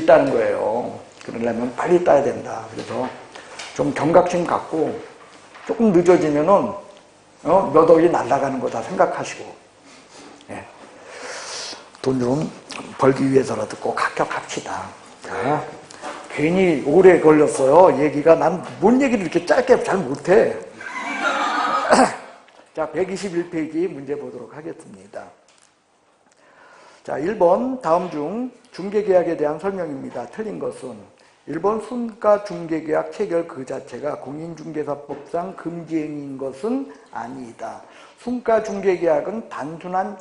있다는 거예요. 그러려면 빨리 따야 된다. 그래서 좀 경각심 갖고 조금 늦어지면은 몇 억이 날아가는 거다 생각하시고, 예. 돈 좀 벌기 위해서라도 꼭 합격합시다. 자, 괜히 오래 걸렸어요. 얘기가. 난 뭔 얘기를 이렇게 짧게 잘 못해. 자, 121페이지 문제 보도록 하겠습니다. 자, 1번 다음 중 중개계약에 대한 설명입니다. 틀린 것은 1번 순가 중개계약 체결 그 자체가 공인중개사법상 금지행위인 것은 아니다. 순가 중개계약은 단순한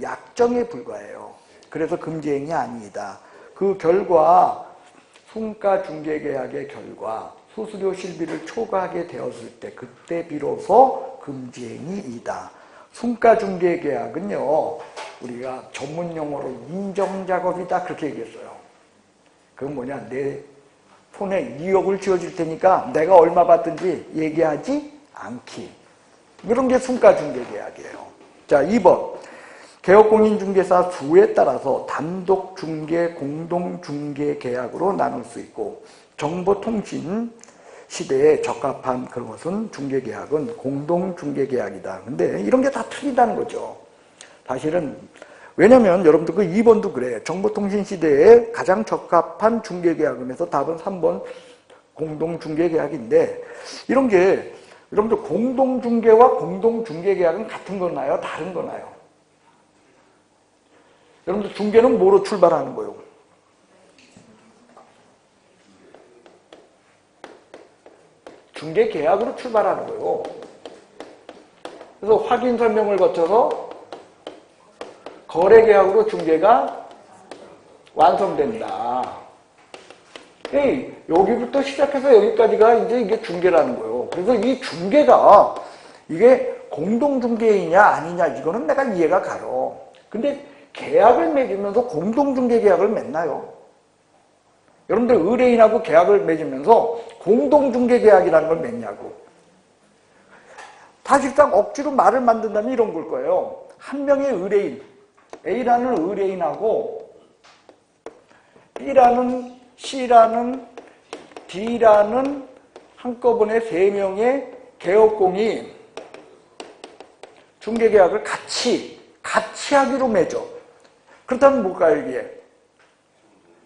약정에 불과해요. 그래서 금지행위 아니다. 그 결과 순가 중개계약의 결과 수수료 실비를 초과하게 되었을 때 그때 비로소 금지행위이다. 순가 중개계약은요, 우리가 전문 용어로 인정작업이다 그렇게 얘기했어요. 그건 뭐냐, 내 손에 2억을 쥐어줄 테니까 내가 얼마 받든지 얘기하지 않기. 이런 게 순가 중개계약이에요. 자, 2번 개업공인중개사 수에 따라서 단독중개, 공동중개계약으로 나눌 수 있고 정보통신 시대에 적합한 그것은 중개계약은 공동중개계약이다. 근데 이런 게 다 틀리다는 거죠. 사실은 왜냐면 여러분들 그 2번도 그래. 정보통신 시대에 가장 적합한 중개계약은 해서 답은 3번 공동중개계약인데 이런 게 여러분들 공동중개와 공동중개계약은 같은 거나요? 다른 거나요? 여러분들 중개는 뭐로 출발하는 거예요? 중개계약으로 출발하는 거예요. 그래서 확인 설명을 거쳐서 거래계약으로 중개가 완성된다. 여기부터 시작해서 여기까지가 이제 이게 중개라는 거예요. 그래서 이 중개가 이게 공동중개이냐 아니냐 이거는 내가 이해가 가요. 근데 계약을 맺으면서 공동중개계약을 맺나요? 여러분들 의뢰인하고 계약을 맺으면서 공동중개계약이라는 걸 맺냐고. 사실상 억지로 말을 만든다면 이런 걸 거예요. 한 명의 의뢰인, A라는 의뢰인하고 B라는, C라는, D라는 한꺼번에 3명의 개업공이 중개계약을 같이 하기로 맺어. 그렇다면 뭘까요, 이게?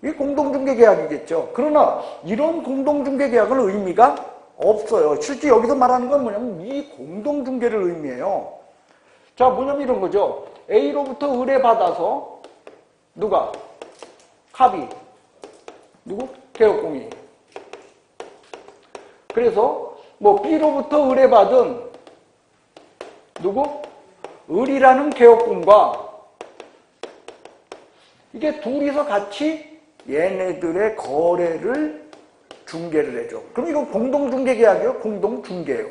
이게 공동중개계약이겠죠. 그러나 이런 공동중개계약은 의미가 없어요. 실제 여기서 말하는 건 뭐냐면 이 공동중개를 의미해요. 자, 뭐냐면 이런 거죠. A로부터 의뢰받아서 누가? 갑이. 누구? 개업공이. 그래서 뭐 B로부터 의뢰받은 누구? 을이라는 개업공과 이게 둘이서 같이 얘네들의 거래를 중개를 해줘. 그럼 이건 공동중개계약이에요? 공동중개예요.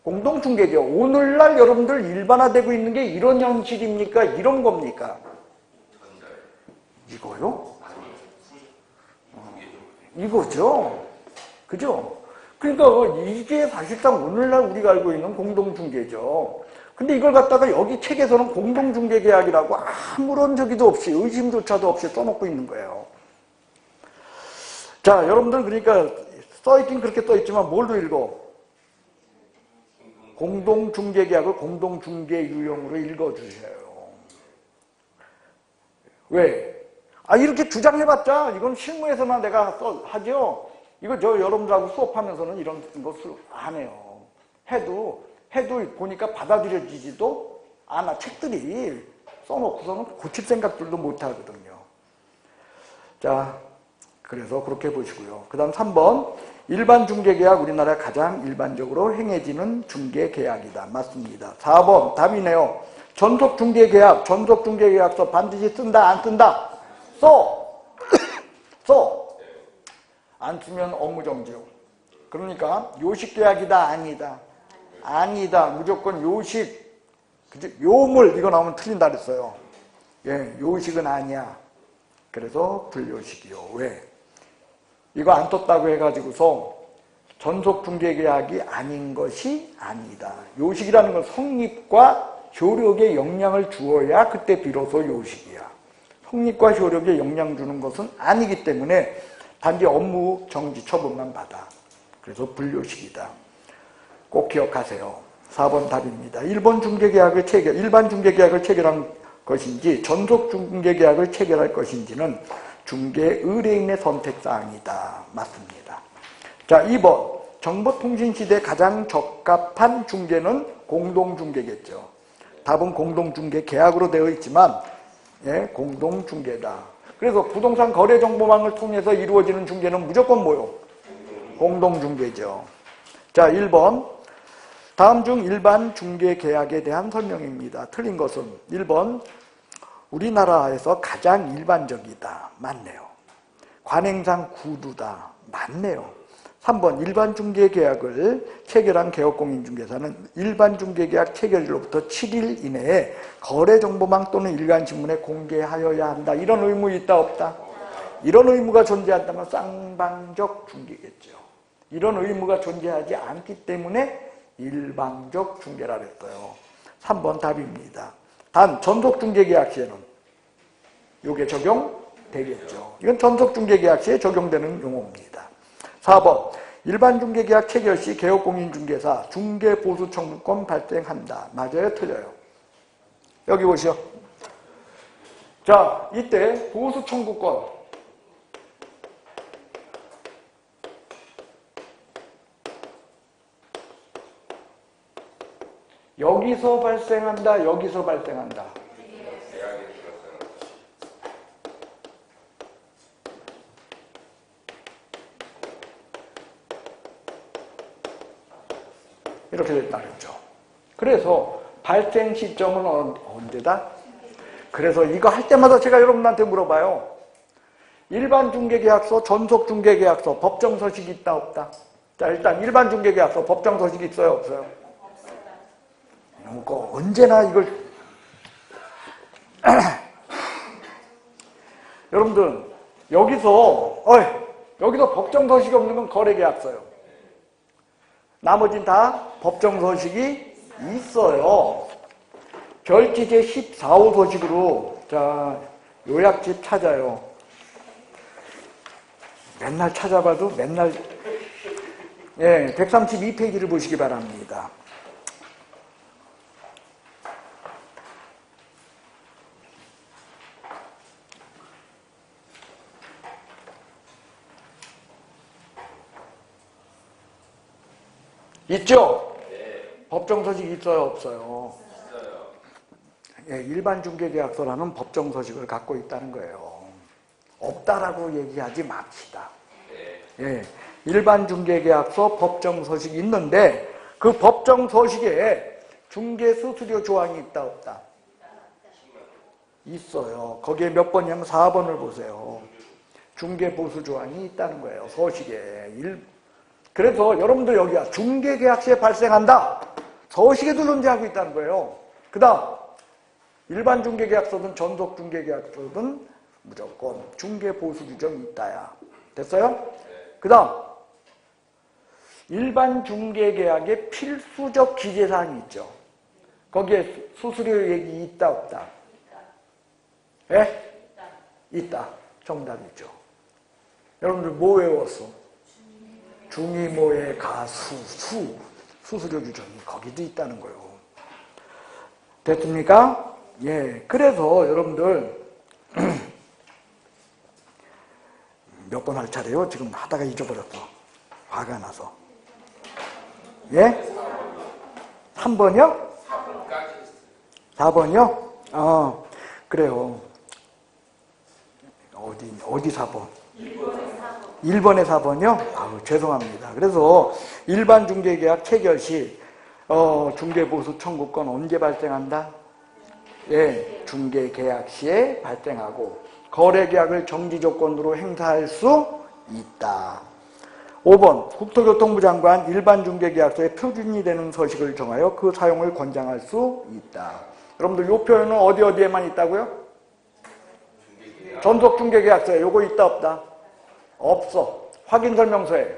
공동중개죠. 오늘날 여러분들 일반화되고 있는 게 이런 형식입니까? 이런 겁니까? 이거요? 이거죠. 그죠? 그러니까 이게 사실상 오늘날 우리가 알고 있는 공동중개죠. 근데 이걸 갖다가 여기 책에서는 공동중개계약이라고 아무런 저기도 없이 의심조차도 없이 써놓고 있는 거예요. 자, 여러분들 그러니까 써있긴 그렇게 써있지만 뭘로 읽어? 공동중개계약을 공동중개유형으로 읽어주세요. 왜? 이렇게 주장해봤자 이건 실무에서만 내가 하죠. 이거 저 여러분들하고 수업하면서는 이런 것을 안 해요. 해도 보니까 받아들여지지도 않아. 책들이 써놓고서는 고칠 생각들도 못 하거든요. 자, 그래서 그렇게 보시고요. 그 다음 3번 일반 중개계약 우리나라에 가장 일반적으로 행해지는 중개계약이다. 맞습니다. 4번 답이네요. 전속중개계약서 반드시 쓴다 안 쓴다? 써! 안 쓰면 업무정지요. 그러니까 요식계약이다 아니다? 아니다. 무조건 요식. 그죠? 요물 이거 나오면 틀린다 그랬어요. 예, 요식은 아니야. 그래서 불요식이요. 왜? 이거 안 떴다고 해가지고서 전속중개계약이 아닌 것이 아니다. 요식이라는 건 성립과 효력에 영향을 주어야 그때 비로소 요식이야. 성립과 효력에 영향 주는 것은 아니기 때문에 단지 업무 정지 처분만 받아. 그래서 불료식이다. 꼭 기억하세요. 4번 답입니다. 일반 중개계약을 체결한 것인지 전속 중개계약을 체결할 것인지는 중개 의뢰인의 선택사항이다. 맞습니다. 자, 2번 정보통신시대에 가장 적합한 중개는 공동중개겠죠. 답은 공동중개계약으로 되어 있지만 예, 공동중개다. 그래서 부동산 거래정보망을 통해서 이루어지는 중개는 무조건 뭐요? 공동중개죠. 자, 1번 다음 중 일반 중개계약에 대한 설명입니다. 틀린 것은 1번 우리나라에서 가장 일반적이다. 맞네요. 관행상 구두다. 맞네요. 3번 일반 중개계약을 체결한 개업공인중개사는 일반 중개계약 체결일로부터 7일 이내에 거래정보망 또는 일간신문에 공개하여야 한다. 이런 의무 있다 없다? 이런 의무가 존재한다면 쌍방적 중개겠죠. 이런 의무가 존재하지 않기 때문에 일방적 중개라 그랬어요. 3번 답입니다. 단 전속중개계약 시에는 이게 적용되겠죠. 이건 전속중개계약 시에 적용되는 용어입니다. 4번 일반 중개계약 체결 시 개업공인중개사 중개보수 청구권 발생한다. 맞아요? 틀려요? 여기 보시오. 자, 이때 보수 청구권 여기서 발생한다. 여기서 발생한다. 이렇게 됐다 그랬죠. 그래서 발생 시점은 언제다? 그래서 이거 할 때마다 제가 여러분한테 물어봐요. 일반 중개계약서, 전속 중개계약서, 법정 서식이 있다 없다? 자, 일단 일반 중개계약서, 법정 서식이 있어요 없어요? 언제나 이걸 여러분들 여기서 법정 서식이 없는 건 거래계약서요. 나머진 다 법정 서식이 있어요. 별지 제14호 서식으로 자 요약집 찾아요. 맨날 찾아봐도 맨날 132페이지를 보시기 바랍니다. 있죠? 네. 법정 서식이 있어요, 없어요? 있어요. 예, 일반 중개계약서라는 법정 서식을 갖고 있다는 거예요. 없다라고 얘기하지 맙시다. 네. 예, 일반 중개계약서 법정 서식이 있는데 그 법정 서식에 중개 수수료 조항이 있다, 없다? 있어요. 거기에 몇 번이냐면 4번을 보세요. 중개 보수 조항이 있다는 거예요, 서식에. 그래서 여러분들 여기가 중개계약 시에 발생한다. 서식에도 존재하고 있다는 거예요. 그 다음 일반 중개계약서든 전속 중개계약서든 무조건 중개보수 규정이 있다야. 됐어요? 그 다음 일반 중개계약에 필수적 기재사항이 있죠. 거기에 수수료 얘기 있다 없다? 예? 있다. 정답이죠. 여러분들 뭐 외웠어? 중의모의 가수, 수수료 규정이 거기도 있다는 거예요. 됐습니까? 예. 그래서 여러분들 몇 번 할 차례요? 지금 하다가 잊어버렸어. 화가 나서. 예? 3번이요? 4번이요? 그래요. 어디 4번? 1번에 4번이요? 죄송합니다. 그래서 일반 중개계약 체결 시 중개보수 청구권 언제 발생한다? 예, 중개계약 시에 발생하고 거래계약을 정지조건으로 행사할 수 있다. 5번 국토교통부 장관 일반 중개계약서에 표준이 되는 서식을 정하여 그 사용을 권장할 수 있다. 여러분들 이 표현은 어디에만 있다고요? 전속 중개계약서에 요거 있다 없다? 없어. 확인설명서에,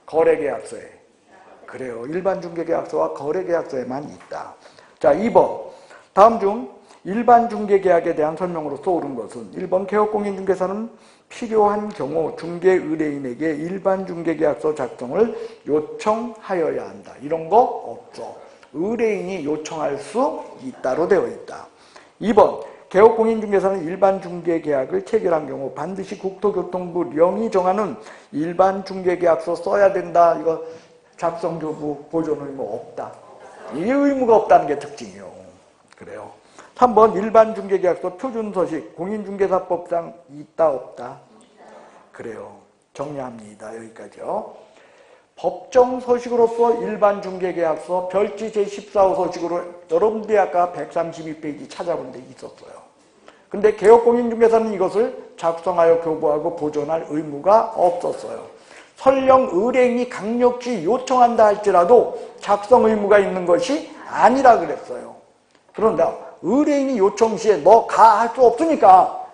거래계약서에. 그래요. 일반 중개계약서와 거래계약서에만 있다. 자, 2번. 다음 중 일반 중개계약에 대한 설명으로서 옳은 것은 1번 개업공인중개사는 필요한 경우 중개 의뢰인에게 일반 중개계약서 작성을 요청하여야 한다. 이런 거 없어. 의뢰인이 요청할 수 있다로 되어 있다. 2번 개업공인중개사는 일반 중개계약을 체결한 경우 반드시 국토교통부령이 정하는 일반 중개계약서 써야 된다. 이거 작성교부 보존 의무 없다. 이게 의무가 없다는 게 특징이요. 그래요. 3번 일반 중개계약서 표준서식 공인중개사법상 있다 없다? 그래요. 정리합니다. 여기까지요. 법정서식으로서 일반 중개계약서 별지 제14호 서식으로 여러분들이 아까 132페이지 찾아본 데 있었어요. 근데 개업공인중개사는 이것을 작성하여 교부하고 보존할 의무가 없었어요. 설령 의뢰인이 강력히 요청한다 할지라도 작성 의무가 있는 것이 아니라 그랬어요. 그런데 의뢰인이 요청 시에 너 가 할 수 없으니까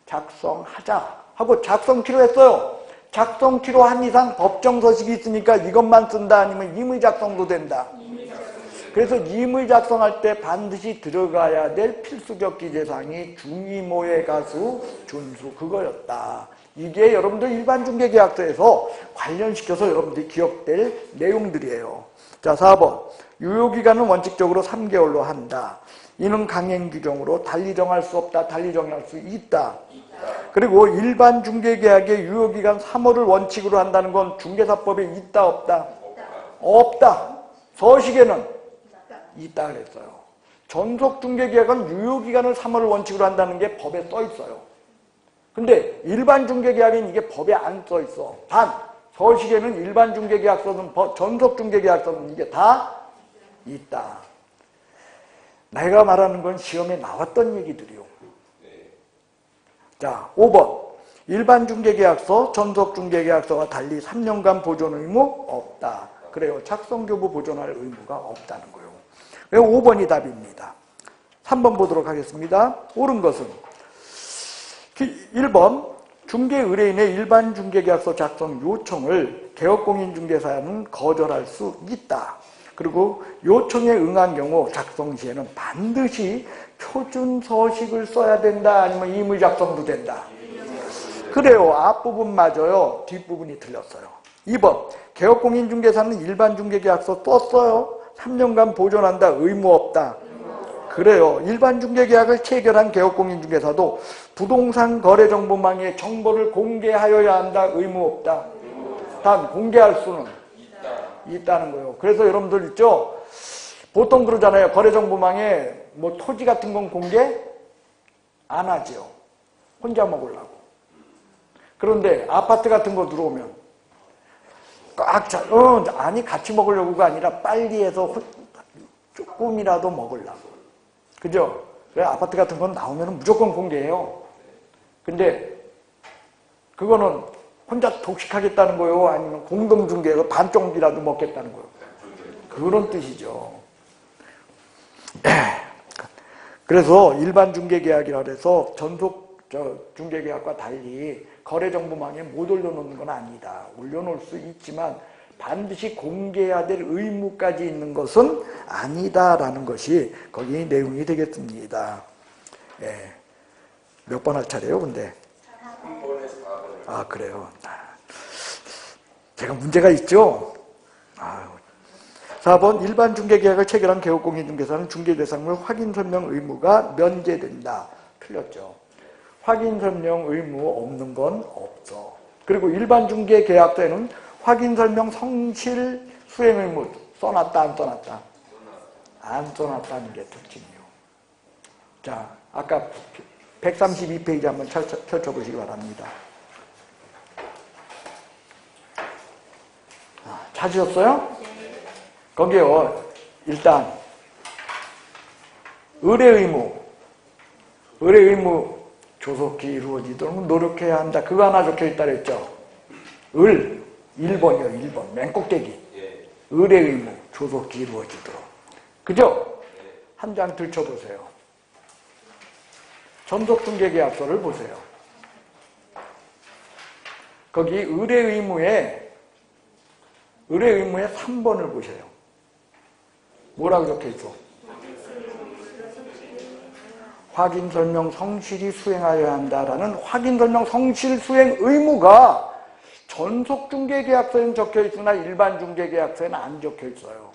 작성하자 하고 작성키로 했어요. 작성키로 한 이상 법정서식이 있으니까 이것만 쓴다 아니면 임의작성도 된다. 그래서 임의작성할 때 반드시 들어가야 될 필수적 기재사항이 중의모의 가수 준수 그거였다. 이게 여러분들 일반 중개계약서에서 관련시켜서 여러분들이 기억될 내용들이에요. 자, 4번 유효기간은 원칙적으로 3개월로 한다. 이는 강행 규정으로 달리 정할 수 없다. 달리 정할 수 있다. 그리고 일반 중개계약의 유효기간 3월을 원칙으로 한다는 건 중개사법에 있다 없다? 없다. 서식에는 있다 그랬어요. 전속 중개계약은 유효기간을 3월을 원칙으로 한다는 게 법에 써 있어요. 근데 일반 중개계약은 이게 법에 안 써 있어. 단 서식에는 일반 중개계약서는 전속 중개계약서는 이게 다 있다. 내가 말하는 건 시험에 나왔던 얘기들이요. 자, 5번 일반 중개계약서, 전속 중개계약서와 달리 3년간 보존 의무 없다. 그래요. 작성교부 보존할 의무가 없다는 거예요. 5번이 답입니다. 3번 보도록 하겠습니다. 옳은 것은 1번 중개 의뢰인의 일반 중개계약서 작성 요청을 개업공인중개사는 거절할 수 있다. 그리고 요청에 응한 경우 작성 시에는 반드시 표준서식을 써야 된다. 아니면 임의작성도 된다. 그래요. 앞부분 맞아요. 뒷부분이 틀렸어요. 2번 개업공인중개사는 일반 중개계약서 썼어요. 3년간 보존한다. 의무 없다. 그래요. 일반 중개계약을 체결한 개업공인중개사도 부동산 거래정보망에 정보를 공개하여야 한다. 의무 없다. 단 공개할 수는 있다는 거예요. 그래서 여러분들 있죠. 보통 그러잖아요. 거래정보망에 뭐 토지 같은 건 공개 안 하죠. 혼자 먹으려고. 그런데 아파트 같은 거 들어오면 아니 같이 먹으려고가 아니라 빨리 해서 조금이라도 먹으려고. 그죠? 그래 아파트 같은 건 나오면 무조건 공개해요. 근데 그거는 혼자 독식하겠다는 거예요? 아니면 공동중개해서 반쪽이라도 먹겠다는 거예요? 그런 뜻이죠. 그래서 일반 중개계약이라 해서 전속 중개계약과 달리 거래정보망에 못 올려놓는 건 아니다. 올려놓을 수 있지만 반드시 공개해야 될 의무까지 있는 것은 아니다라는 것이 거기 내용이 되겠습니다. 예. 몇 번 할 차례요, 근데? 3번에서 4번. 아, 그래요. 제가 문제가 있죠? 4번 일반 중개계약을 체결한 개업공인중개사는 중개대상물 확인설명 의무가 면제된다. 틀렸죠. 확인설명 의무 없는 건 없어. 그리고 일반 중개계약서에는 확인설명 성실 수행 의무 써놨다 안 써놨다? 안 써놨다는 게 특징이요. 자, 아까 132페이지 한번 펼쳐보시기 바랍니다. 찾으셨어요? 거기요. 일단 의뢰 의무 조속히 이루어지도록 노력해야 한다. 그거 하나 적혀있다 그랬죠? 1번이요. 1번. 맨 꼭대기. 의뢰 의무 조속히 이루어지도록. 그죠? 한 장 들춰보세요. 전속중개계약서를 보세요. 거기 의뢰 의무에 3번을 보세요. 뭐라고 적혀있어? 확인 설명 성실히 수행하여야 한다라는 확인 설명 성실 수행 의무가 전속 중개 계약서에는 적혀 있으나 일반 중개 계약서에는 안 적혀 있어요.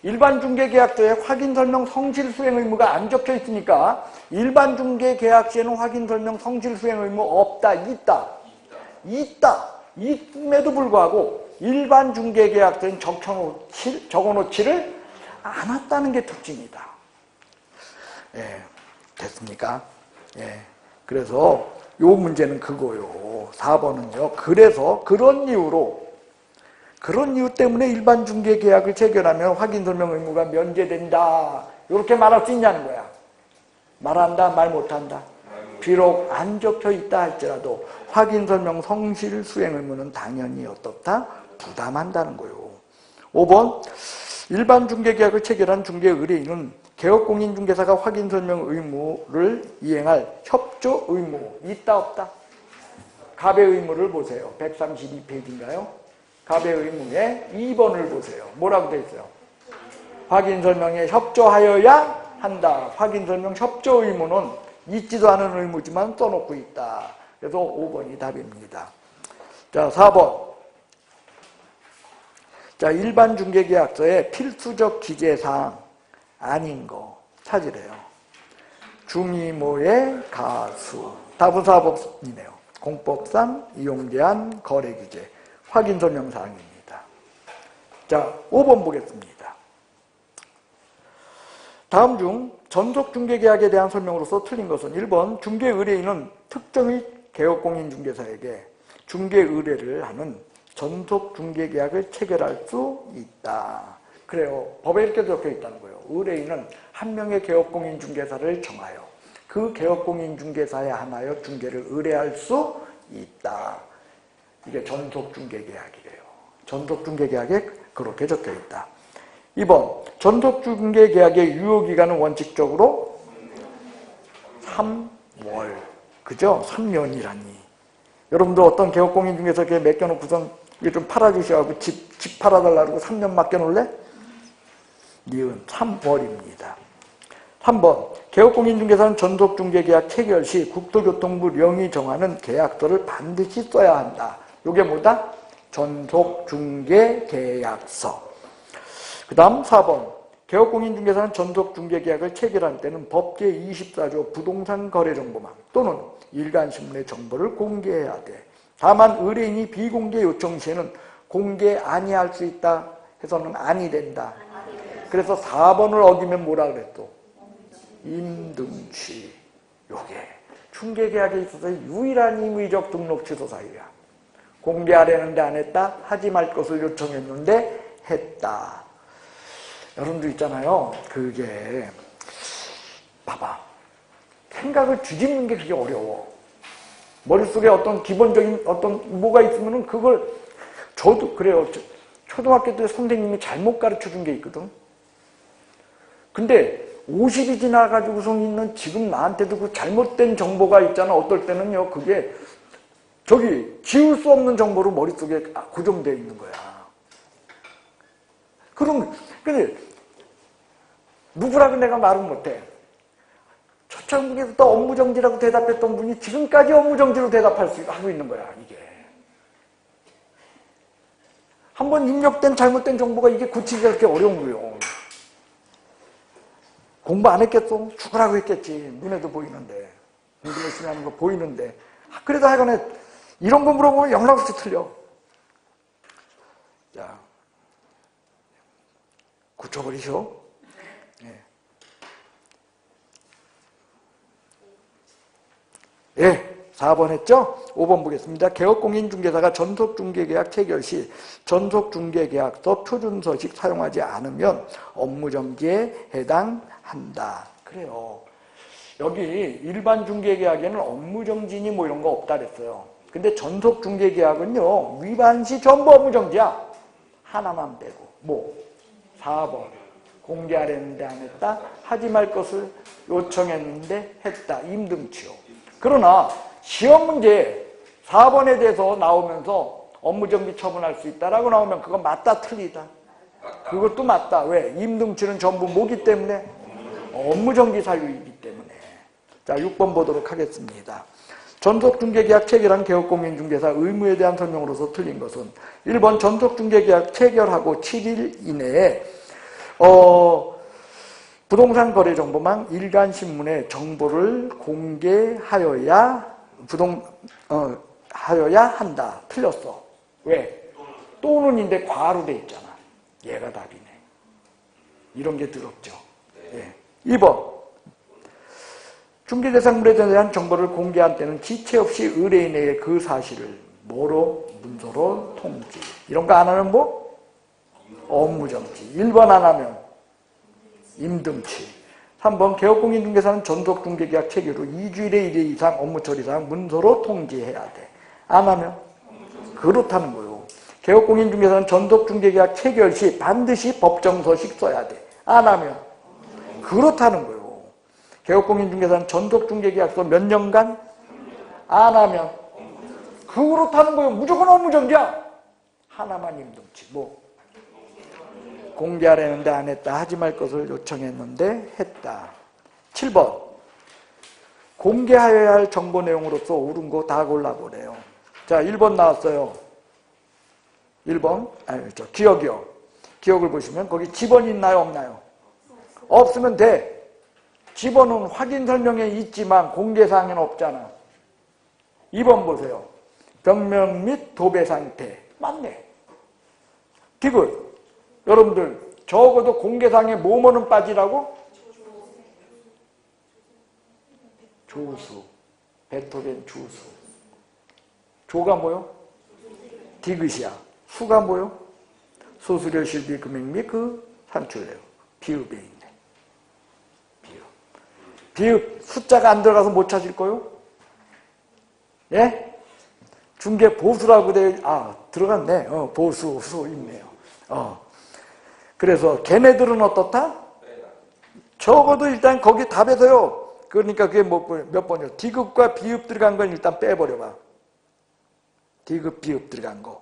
일반 중개 계약서에 확인 설명 성실 수행 의무가 안 적혀 있으니까 일반 중개 계약 시에는 확인 설명 성실 수행 의무 없다, 있다. 있음에도 불구하고 일반 중개 계약서에는 적어놓지를 않았다는 게 특징이다. 예, 됐습니까? 예, 그래서 요 문제는 그거요. 4번은요. 그래서 그런 이유 때문에 일반 중개 계약을 체결하면 확인 설명 의무가 면제된다. 이렇게 말할 수 있냐는 거야. 말한다, 말 못한다. 비록 안 적혀 있다 할지라도 확인 설명 성실 수행 의무는 당연히 어떻다? 부담한다는 거요. 5번 일반 중개 계약을 체결한 중개 의뢰인은 개업공인중개사가 확인 설명 의무를 이행할 협조 의무 있다 없다? 갑의 의무를 보세요. 132페이지인가요? 갑의 의무에 2번을 보세요. 뭐라고 되어 있어요? 확인 설명에 협조하여야 한다. 확인 설명 협조 의무는 있지도 않은 의무지만 써놓고 있다. 그래서 5번이 답입니다. 자, 4번. 자, 일반 중개계약서에 필수적 기재사항 아닌 거 찾으래요. 중의모의 가수. 답은 4번이네요. 공법상 이용제한 거래기재. 확인 설명사항입니다. 자, 5번 보겠습니다. 다음 중 전속 중개계약에 대한 설명으로서 틀린 것은 1번 중개 의뢰인은 특정의 개업공인중개사에게 중개 의뢰를 하는 전속 중개계약을 체결할 수 있다. 그래요. 법에 이렇게 적혀 있다는 거예요. 의뢰인은 한 명의 개업공인중개사를 정하여 그 개업공인중개사에 한하여 중개를 의뢰할 수 있다. 이게 전속중개계약이래요. 전속중개계약에 그렇게 적혀 있다. 2번 전속중개계약의 유효기간은 원칙적으로 3월. 그죠? 3년이라니. 여러분들 어떤 개업공인중개사 이렇게 맡겨놓고선 이게 좀 팔아주셔가지고 집 팔아달라고 3년 맡겨놓을래? 니은 3월입니다. 3번 개업공인중개사는 전속중개계약 체결 시 국토교통부 령이 정하는 계약서를 반드시 써야 한다. 이게 뭐다? 전속중개계약서. 그 다음 4번 개업공인중개사는 전속중개계약을 체결할 때는 법 제24조 부동산거래정보망 또는 일간신문의 정보를 공개해야 돼. 다만 의뢰인이 비공개 요청 시에는 공개 아니할 수 있다 해서는 아니 된다. 그래서 4번을 어기면 뭐라 그랬어? 임등취. 요게 중개계약에 있어서 유일한 임의적 등록 취소 사유야. 공개하려는데 안 했다. 하지 말 것을 요청했는데 했다. 여러분들 있잖아요. 그게 봐봐. 생각을 뒤집는 게 그게 어려워. 머릿속에 어떤 기본적인 어떤 뭐가 있으면은 그걸 저도 그래요. 초등학교 때 선생님이 잘못 가르쳐 준 게 있거든. 근데 50이 지나가지고서 있는 지금 나한테도 그 잘못된 정보가 있잖아. 어떨 때는요. 그게 저기 지울 수 없는 정보로 머릿속에 고정되어 있는 거야. 그럼 근데 누구라고 내가 말은 못해. 초창기에서 또 업무정지라고 대답했던 분이 지금까지 업무정지로 대답할 수 하고 있는 거야. 이게 한번 입력된 잘못된 정보가 이게 고치기가 그렇게 어려운 거예요. 공부 안 했겠어? 죽으라고 했겠지. 눈에도 보이는데. 공부 열심히 하는 거 보이는데. 그래도 하여간에 이런 거 물어보면 영락없이 틀려. 자, 고쳐버리셔. 예. 예, 4번 했죠? 5번 보겠습니다. 개업공인중개사가 전속중개계약 체결 시 전속중개계약서 표준서식 사용하지 않으면 업무정지에 해당한다. 그래요. 여기 일반 중개계약에는 업무정지니 뭐 이런 거 없다 그랬어요. 근데 전속중개계약은요. 위반 시 전부 업무정지야. 하나만 빼고. 뭐? 4번. 공개하려는데 안 했다. 하지 말 것을 요청했는데 했다. 임등치요. 그러나 시험 문제 4번에 대해서 나오면서 업무정지 처분할 수 있다라고 나오면 그거 맞다 틀리다. 그것도 맞다. 왜? 임등치는 전부 뭐기 때문에? 업무정지 사유이기 때문에. 자, 6번 보도록 하겠습니다. 전속중개계약 체결한 개업공인중개사 의무에 대한 설명으로서 틀린 것은 1번 전속중개계약 체결하고 7일 이내에 부동산 거래 정보망 일간신문에 정보를 공개하여야 하여야 한다. 틀렸어. 왜? 또는인데 과로 돼 있잖아. 얘가 답이네. 이런 게 더럽죠. 예. 2번 중개대상물에 대한 정보를 공개한 때는 지체 없이 의뢰인에게 그 사실을 뭐로? 문서로 통지. 이런 거 안 하면 뭐? 업무정지. 1번 안 하면 임등치. 3번 개업공인중개사는 전속중개계약 체결 후 2주일에 1회 이상 업무처리사항 문서로 통지해야 돼. 안 하면? 그렇다는 거예요. 개업공인중개사는 전속중개계약 체결 시 반드시 법정서식 써야 돼. 안 하면? 그렇다는 거예요. 개업공인중개사는 전속중개계약서 몇 년간? 안 하면? 그렇다는 거예요. 무조건 업무정지야. 하나만 임등치. 뭐? 공개하려는데 안 했다. 하지 말 것을 요청했는데 했다. 7번 공개하여야 할 정보 내용으로서 옳은 거 다 골라보래요. 자, 1번 나왔어요. 1번 기억이요. 기억을 보시면 거기 지번 있나요? 없나요? 없으면 돼. 지번은 확인 설명에 있지만 공개사항에는 없잖아. 2번 보세요. 병명 및 도배 상태. 맞네. 디귿. 여러분들 적어도 공개사항에 뭐뭐는 빠지라고? 조수. 베토벤 주수. 조가 뭐요? 디귿이야. 수가 뭐요? 수수료 실비 금액 및 그 산출료. 비읍에 있네. 비읍. 숫자가 안 들어가서 못 찾을 거요? 예? 중개 보수라고 들어갔네. 보수, 수 있네요. 그래서 걔네들은 어떻다? 적어도 일단 거기 답에서요. 그러니까 그게 몇 번이요? 디귿과 비읍 들어간 건 일단 빼버려봐. 디귿, 비읍 들어간 거.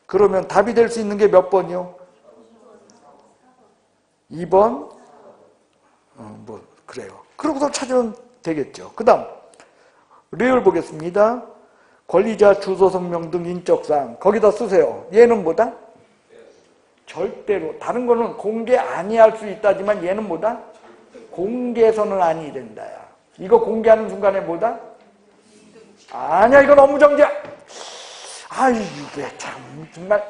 그러면 답이 될 수 있는 게 몇 번이요? 2번? 그래요. 그러고서 찾으면 되겠죠. 그 다음 리얼 보겠습니다. 권리자 주소 성명 등 인적사항 거기다 쓰세요. 얘는 뭐다? 절대로. 다른 거는 공개 아니할 수 있다지만 얘는 뭐다? 공개해서는 아니 된다야. 이거 공개하는 순간에 뭐다? 아니야, 이건 업무정지야. 이게 참 정말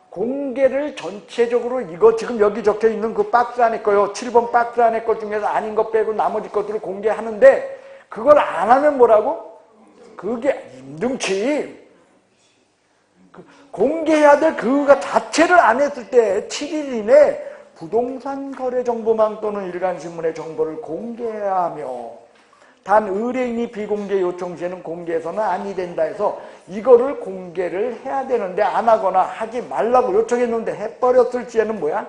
공개를 전체적으로 이거 지금 여기 적혀 있는 그 박스 안에 거요. 7번 박스 안에 것 중에서 아닌 것 빼고 나머지 것들을 공개하는데 그걸 안 하면 뭐라고? 그게 임등치. 공개해야 될 그거 자체를 안 했을 때 7일 이내 부동산 거래 정보망 또는 일간신문의 정보를 공개해야 하며 단 의뢰인이 비공개 요청 시에는 공개해서는 아니 된다 해서 이거를 공개를 해야 되는데 안 하거나 하지 말라고 요청했는데 해버렸을 지에는 뭐야?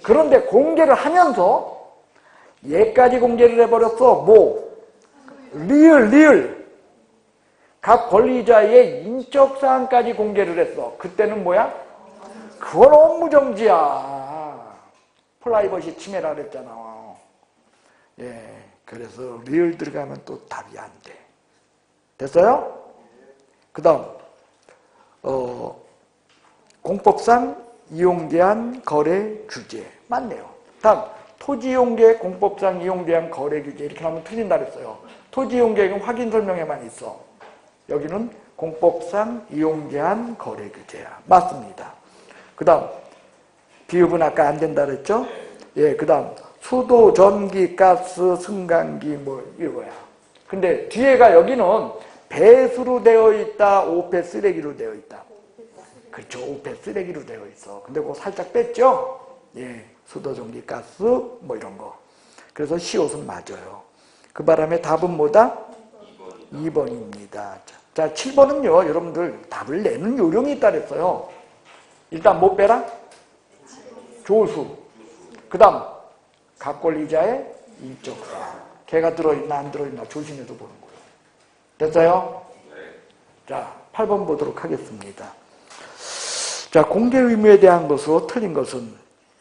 그런데 공개를 하면서 얘까지 공개를 해버렸어. 뭐? 리을. 각 권리자의 인적사항까지 공개를 했어. 그때는 뭐야? 그건 업무정지야. 프라이버시 침해라 그랬잖아. 예, 그래서 리얼 들어가면 또 답이 안 돼. 됐어요? 그 다음 공법상 이용대한 거래 규제. 맞네요. 다음 토지이용계 공법상 이용대한 거래 규제. 이렇게 하면 틀린다 그랬어요. 토지이용계획은 확인 설명에만 있어. 여기는 공법상 이용대한 거래 규제야. 맞습니다. 그 다음 비읍은 아까 안 된다 그랬죠? 예, 그 다음 수도, 전기, 가스, 승강기 뭐 이거야. 근데 뒤에가 여기는 배수로 되어 있다, 오폐 쓰레기로 되어 있다. 그렇죠. 오폐 쓰레기로 되어 있어. 근데 그거 살짝 뺐죠? 예, 수도, 전기, 가스 뭐 이런 거. 그래서 시옷은 맞아요. 그 바람에 답은 뭐다? 2번입니다. 자, 7번은요. 여러분들 답을 내는 요령이 있다 그랬어요. 일단 뭐 빼라? 조수. 그 다음 각 권리자의 인적사항. 걔가 들어있나 안 들어있나 조심해서 보는 거예요. 됐어요? 자, 8번 보도록 하겠습니다. 자, 공개 의무에 대한 것으로 틀린 것은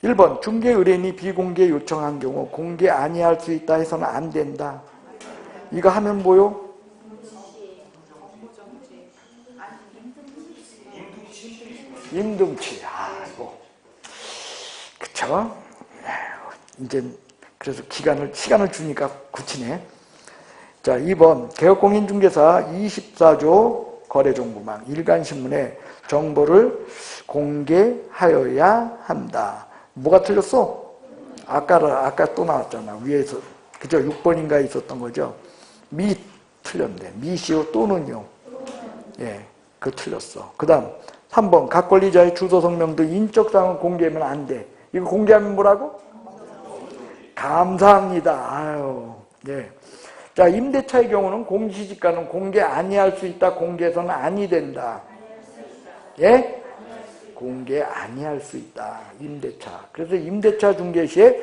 1번 중개 의뢰인이 비공개 요청한 경우 공개 아니할 수 있다 해서는 안 된다. 이거 하면 뭐요? 임등치. 아이고. 그쵸? 이제 그래서 시간을 주니까 굳히네. 자, 2번 개업공인중개사 24조 거래정보망 일간신문에 정보를 공개하여야 한다. 뭐가 틀렸어? 아까 또 나왔잖아. 위에서. 그죠? 6번인가에 있었던 거죠. 미 틀렸네. 미시오 또는요. 예, 그거 틀렸어. 그 다음 3번 각 권리자의 주소 성명 등 인적사항을 공개하면 안 돼. 이거 공개하면 뭐라고? 감사합니다. 아유, 예. 자, 임대차의 경우는 공시지가는 공개 아니할 수 있다. 공개해서는 아니 된다. 예? 공개 아니할 수 있다. 임대차. 그래서 임대차 중개 시에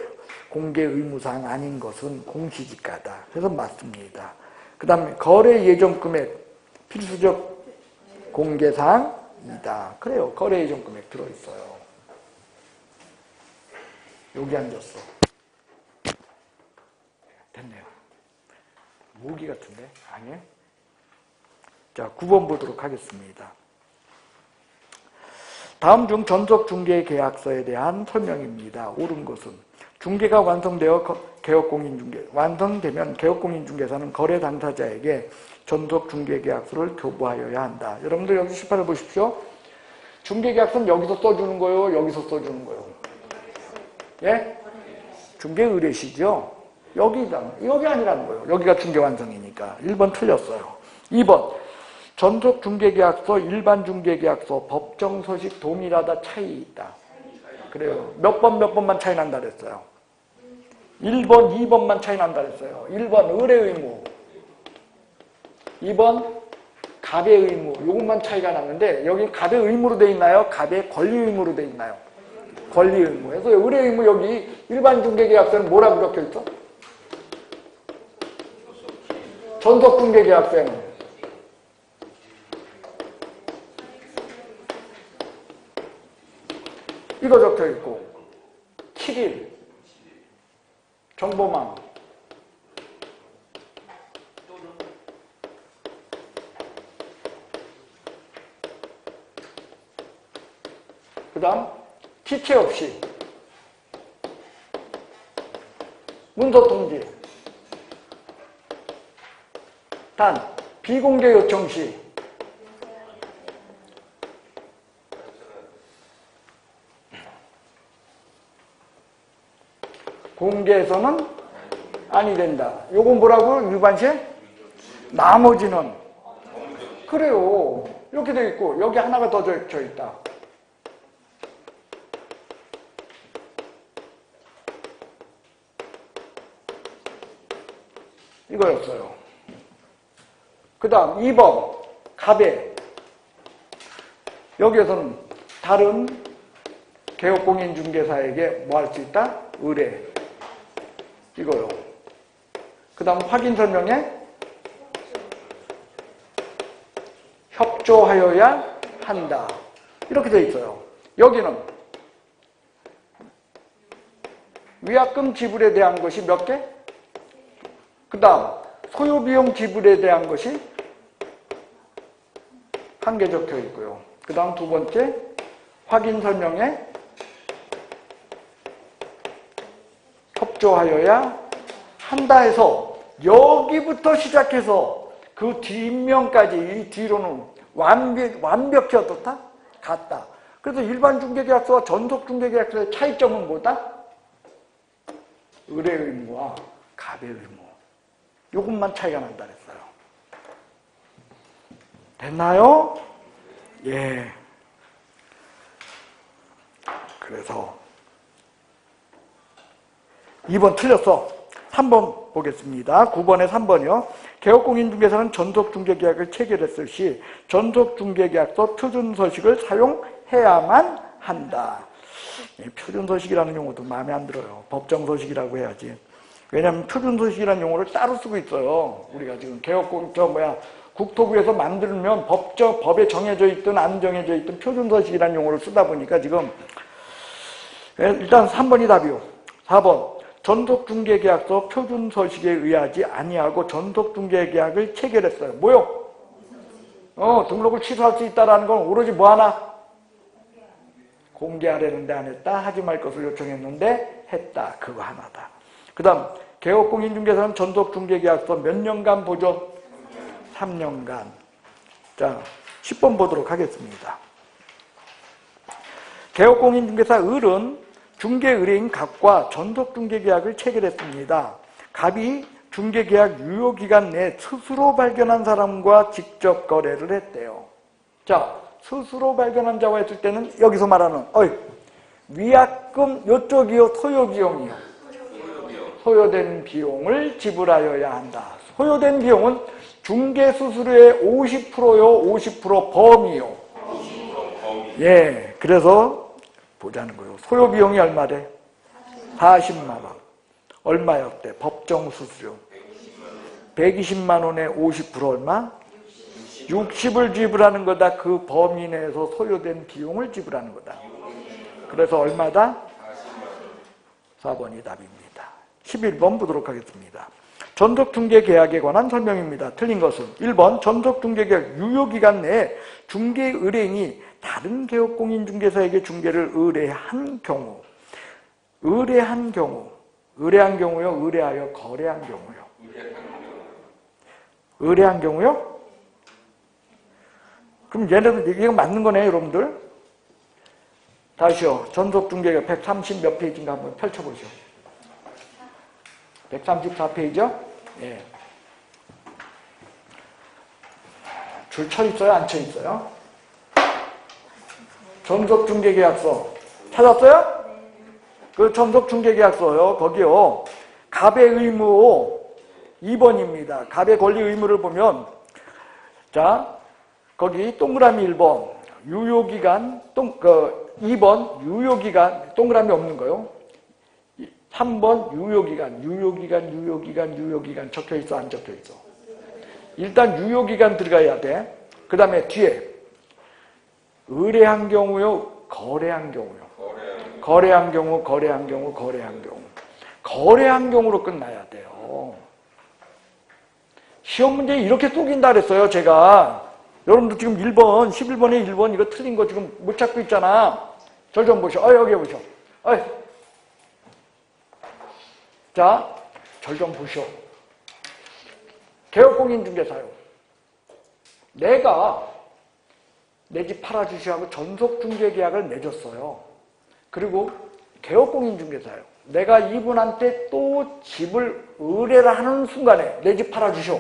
공개 의무사항 아닌 것은 공시지가다. 그래서 맞습니다. 그 다음에 거래 예정 금액 필수적 공개사항이다. 그래요. 거래 예정 금액 들어있어요. 여기 앉았어. 됐네요. 모기 같은데? 아니에요? 자, 9번 보도록 하겠습니다. 다음 중 전속 중개 계약서에 대한 설명입니다. 옳은 것은 중개가 완성되어 완성되면 개업공인중개사는 거래 당사자에게 전속 중개 계약서를 교부하여야 한다. 여러분들 여기 18을 보십시오. 중개 계약서는 여기서 써주는 거예요? 여기서 써주는 거예요? 예? 중개 의뢰시죠? 여기 아니라는 거예요. 여기가 중개 완성이니까. 1번 틀렸어요. 2번 전속 중개계약서, 일반 중개계약서, 법정서식 동일하다 차이 있다. 그래요. 몇 번만 차이 난다 그랬어요. 1번, 2번만 차이 난다 그랬어요. 1번 의뢰 의무, 2번 갑의 의무. 요것만 차이가 났는데 여기 갑의 의무로 돼 있나요? 갑의 권리 의무로 돼 있나요? 권리 의무. 그래서 의뢰 의무 여기 일반 중개계약서는 뭐라고 적혀 있어? 전속 중개계약서에는 이거 적혀 있고 7일 정보망 그 다음 지체 없이 문서 통지 단 비공개 요청 시 공개해서는 아니 된다. 요건 뭐라고? 일반시에? 나머지는 그래요. 이렇게 돼 있고 여기 하나가 더 적혀 있다. 이거였어요. 그 다음 2번 갑에 여기에서는 다른 개업공인중개사에게 뭐 할 수 있다? 의뢰 이거요. 그 다음 확인 설명에 협조하여야 한다. 이렇게 되어 있어요. 여기는 위약금 지불에 대한 것이 몇 개? 그 다음 소요비용 지불에 대한 것이 한 개 적혀 있고요. 그 다음 두 번째 확인 설명에 협조하여야 한다 해서 여기부터 시작해서 그 뒷면까지 이 뒤로는 완벽히 어떻다? 같다. 그래서 일반 중개계약서와 전속 중개계약서의 차이점은 뭐다? 의뢰 의무와 갑의 의무. 요것만 차이가 난다 그랬어요. 됐나요? 예. 그래서 2번 틀렸어. 3번 보겠습니다. 9번에 3번이요. 개업공인중개사는 전속중개계약을 체결했을 시 전속중개계약서 표준서식을 사용해야만 한다. 표준서식이라는 용어도 마음에 안 들어요. 법정서식이라고 해야지. 왜냐하면 표준서식이라는 용어를 따로 쓰고 있어요. 우리가 지금 국토부에서 만들면 법에 정해져 있든 안 정해져 있든 표준서식이라는 용어를 쓰다 보니까 지금 일단 3번이 답이요. 4번. 전속중개계약서 표준서식에 의하지 아니하고 전속중개계약을 체결했어요. 뭐요? 등록을 취소할 수 있다는 건 오로지 뭐 하나? 공개하려는데 안 했다. 하지 말 것을 요청했는데 했다. 그거 하나다. 그 다음 개업공인중개사는 전속중개계약서 몇 년간 보죠? 3년간. 자, 10번 보도록 하겠습니다. 개업공인중개사 을은 중개의뢰인 갑과 전속중개계약을 체결했습니다. 갑이 중개계약 유효기간 내에 스스로 발견한 사람과 직접 거래를 했대요. 자, 스스로 발견한 자와 했을 때는 여기서 말하는 위약금 요쪽이요, 소요비용이요? 소요된 비용을 지불하여야 한다. 소요된 비용은 중개수수료의 50%요, 50% 범위요? 50% 범위. 예, 그래서 보자는 거예요. 소요비용이 얼마래? 40만 원. 얼마였대? 법정수수료. 120만 원에 50% 얼마? 60을 지불하는 거다. 그 범위 내에서 소요된 비용을 지불하는 거다. 그래서 얼마다? 4번이 답입니다. 11번 보도록 하겠습니다. 전속중개계약에 관한 설명입니다. 틀린 것은 1번 전속중개계약 유효기간 내에 중개의뢰인이 다른 개업공인중개사에게 중개를 의뢰한 경우, 의뢰한 경우요, 의뢰하여 거래한 경우요. 의뢰한 경우요? 그럼 얘네들 이거 맞는 거네요, 여러분들. 다시요. 전속중개계약 130 몇 페이지인가 한번 펼쳐보시오. 134페이지요? 예. 줄 쳐 있어요? 안 쳐 있어요? 전속중개계약서 찾았어요? 그 전속중개계약서요. 거기요. 갑의 의무 2번입니다. 갑의 권리 의무를 보면 자, 거기 동그라미 1번 유효기간 2번 유효기간 동그라미 없는 거요. 3번 유효기간 적혀있어 안 적혀있어? 일단 유효기간 들어가야 돼. 그 다음에 뒤에 의뢰한 경우요, 거래한 경우요. 거래한 경우. 거래한 경우로 끝나야 돼요. 시험 문제 이렇게 속인다 그랬어요, 제가. 여러분들 지금 1번, 11번에 1번 이거 틀린 거 지금 못 찾고 있잖아. 저 좀 보셔. 여기 보셔. 자, 절 좀 보시오. 개업공인중개사요. 내가 내 집 팔아주시라고 전속중개계약을 맺었어요. 그리고 개업공인중개사요. 내가 이분한테 또 집을 의뢰를 하는 순간에 내 집 팔아주시오.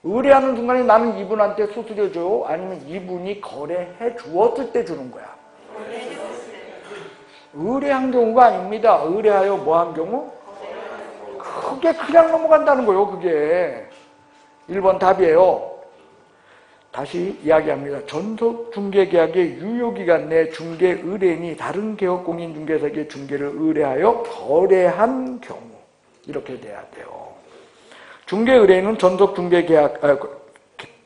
의뢰하는 순간에 나는 이분한테 수수료 줘요? 아니면 이분이 거래해 주었을 때 주는 거야? 의뢰한 경우가 아닙니다. 의뢰하여 뭐 한 경우? 그게 그냥 넘어간다는 거예요, 그게. 1번 답이에요. 다시 이야기합니다. 전속중개계약의 유효기간 내 중개의뢰인이 다른 개업공인중개사에게 중개를 의뢰하여 거래한 경우. 이렇게 돼야 돼요. 중개의뢰인은 전속중개계약,